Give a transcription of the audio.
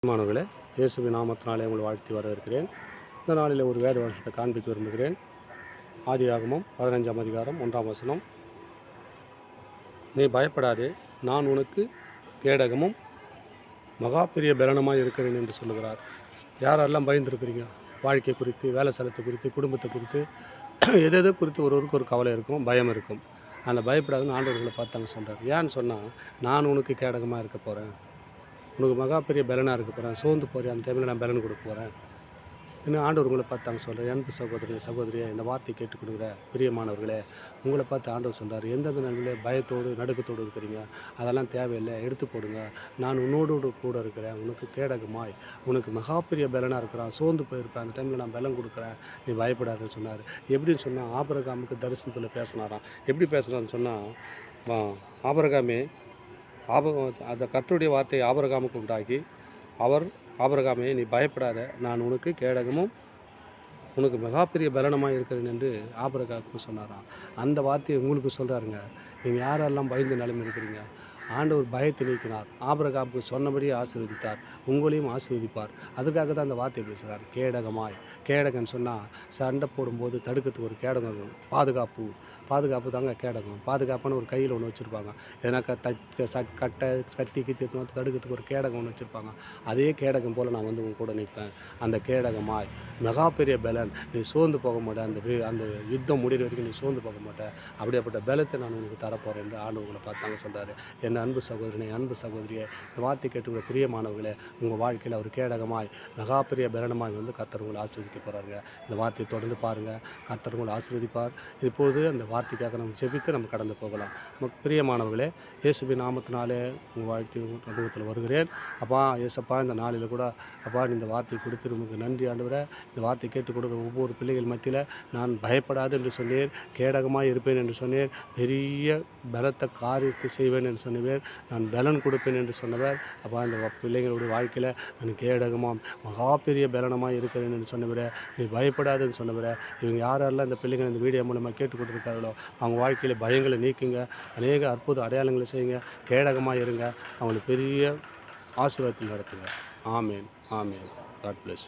மாணவர்களே, இயேசுவின் நாமத்தினாலே உங்களை வாழ்த்தி வரவேற்கிறேன். இந்த நாளில் ஒரு வேத வசனத்தை காண்பிக்க விரும்புகிறேன். ஆதியாகமம் 15ஆம் அதிகாரம் 1ஆம் வசனம். நீ பயப்படாதே, நான் உனக்கு கேடகமும் மகா பெரிய பலனுமாய் இருக்கிறேன் என்று சொல்லுகிறார். யாரெல்லாம் பயந்துருக்கிறீங்க? வாழ்க்கை குறித்து, வேலை ஸ்தலத்தை குறித்து, குடும்பத்தை குறித்து, எது குறித்து ஒருவருக்கு ஒரு கவலை இருக்கும், பயம் இருக்கும். அந்த பயப்படாதுன்னு ஆண்டவர்களை பார்த்தாங்க சொல்கிறார். ஏன்னு சொன்னால், நான் உனக்கு கேடகமாக இருக்க போகிறேன், உனக்கு மகா பெரிய பலனாக இருக்க போகிறேன், சோர்ந்து போகிறேன், அந்த டைமில் நான் பலன் கொடுக்க போகிறேன். இன்னும் ஆண்டவர் உங்களை பார்த்தாங்க சொல்கிறேன். அன்பு சகோதரியே, இந்த வார்த்தை கேட்டுக் கொடுக்குற பிரியமானவர்களே, உங்களை பார்த்து ஆண்டவர் சொல்கிறார், எந்தெந்த நிலையில் பயத்தோடு நடுக்கத்தோடு இருக்கிறீங்க, அதெல்லாம் தேவையில்லை, எடுத்து போடுங்க. நான் உன்னோடு கூட இருக்கிறேன், உனக்கு கேடகமாய், உனக்கு மகா பெரிய பலனாக இருக்கிறான், சோர்ந்து போயிருப்பேன், அந்த டைமில் நான் பலன் கொடுக்குறேன், நீ பயப்படாதுன்னு சொன்னார். எப்படின்னு சொன்னால், ஆபிரகாமுக்கு தரிசனத்தில் பேசினாராம். எப்படி பேசுகிறான்னு சொன்னால், ஆபிரகாமே அந்த கர்த்தருடைய வார்த்தை ஆபிரகாமுக்கு உண்டாகி, ஆபிரகாமே நீ பயப்படாத, நான் உனக்கு கேடகமும் உனக்கு மகா பெரிய பலனமாக இருக்கிறேன் என்று ஆபிரகாமுக்கு சொன்னாராம். அந்த வார்த்தையை உங்களுக்கு சொல்கிறாருங்க. நீங்கள் யாரெல்லாம் பயந்து நிலைமை இருக்கிறீங்க, ஆண்டவர் பயத்தை நீக்கினார், ஆபிரகாமுக்கு சொன்னபடியே ஆசீர்வதித்தார், உங்களையும் ஆசீர்வதிப்பார். அதுக்காக தான் அந்த வார்த்தை பேசுகிறார். கேடகமாய், கேடகம்னு சொன்னால் சண்டை போடும்போது தடுக்கிறதுக்கு ஒரு கேடகம் இருக்கும். பாதுகாப்பு தாங்க கேடகம். பாதுகாப்பான ஒரு கையில் ஒன்று வச்சுருப்பாங்க. ஏன்னா கட்டை கத்தி தடுக்கிறதுக்கு ஒரு கேடகம் ஒன்று வச்சுருப்பாங்க. அதே கேடகம் போல் நான் உங்க கூட நிற்பேன். அந்த கேடகமாய் மகா பெரிய பலன், நீ சோர்ந்து போக மாட்டேன், அந்த யுத்தம் முடிகிற வரைக்கும் நீ சோர்ந்து போக மாட்டேன், அப்படியாப்பட்ட பலத்தை நான் உனக்கு தரப்போகிறேன் என்று ஆண்டவங்களை பார்த்தாங்க சொல்கிறாரு. என் அன்பு சகோதரனே, அன்பு சகோதரியே, இந்த வார்த்தை கேட்டுக்கிற பிரியமானவர்களே, உங்கள் வாழ்க்கையில் ஒரு கேடகமாய் மகா பெரிய பலனமாய் கர்த்தர் உங்களை ஆசீர்வதிக்க போகிறாருங்க. இந்த வார்த்தையை தொடர்ந்து பாருங்கள், கர்த்தர் உங்களை ஆசீர்வதிப்பார். இப்போது அந்த வார்த்தைக்காக நம்ம ஜெபித்து நம்ம கடந்து போகலாம். பிரியமானவர்களே, இயேசுவின் நாமத்தினாலே உங்கள் வாழ்க்கை அனுபவத்தில் வருகிறேன். அப்பா ஏசப்பா, இந்த நாளில் கூட அப்பா இந்த வார்த்தை கொடுத்து நமக்கு நன்றி ஆண்டவரே. இந்த வார்த்தை கேட்டுக் கொடுக்குற ஒவ்வொரு பிள்ளைகள் மத்தியில் நான் பயப்படாது என்று சொன்னேன், கேடகமாக இருப்பேன் என்று சொன்னேன், பெரிய பலத்த காரியத்தை செய்வேன் என்று சொன்னவர், நான் பலன் கொடுப்பேன் என்று சொன்னவர். அப்பா இந்த பிள்ளைகளுடைய வாழ்க்கையில் நான் கேடகமாக மகா பெரிய பலனமாக இருக்கிறேன் என்று சொன்னவரே, நீ பயப்படாதுன்னு சொன்னவரே. இவங்க யாரெல்லாம் இந்த பிள்ளைங்க இந்த வீடியோ மூலமாக கேட்டு கொடுத்துருக்காங்களோ, அவங்க வாழ்க்கையில் பயங்களை நீக்குங்க, அநேக அற்புத அடையாளங்களை செய்யுங்க, கேடகமாக இருங்க, அவங்களுக்கு பெரிய ஆசீர்வாதத்தில் நடத்துங்க. ஆமேன், ஆமேன். God plus.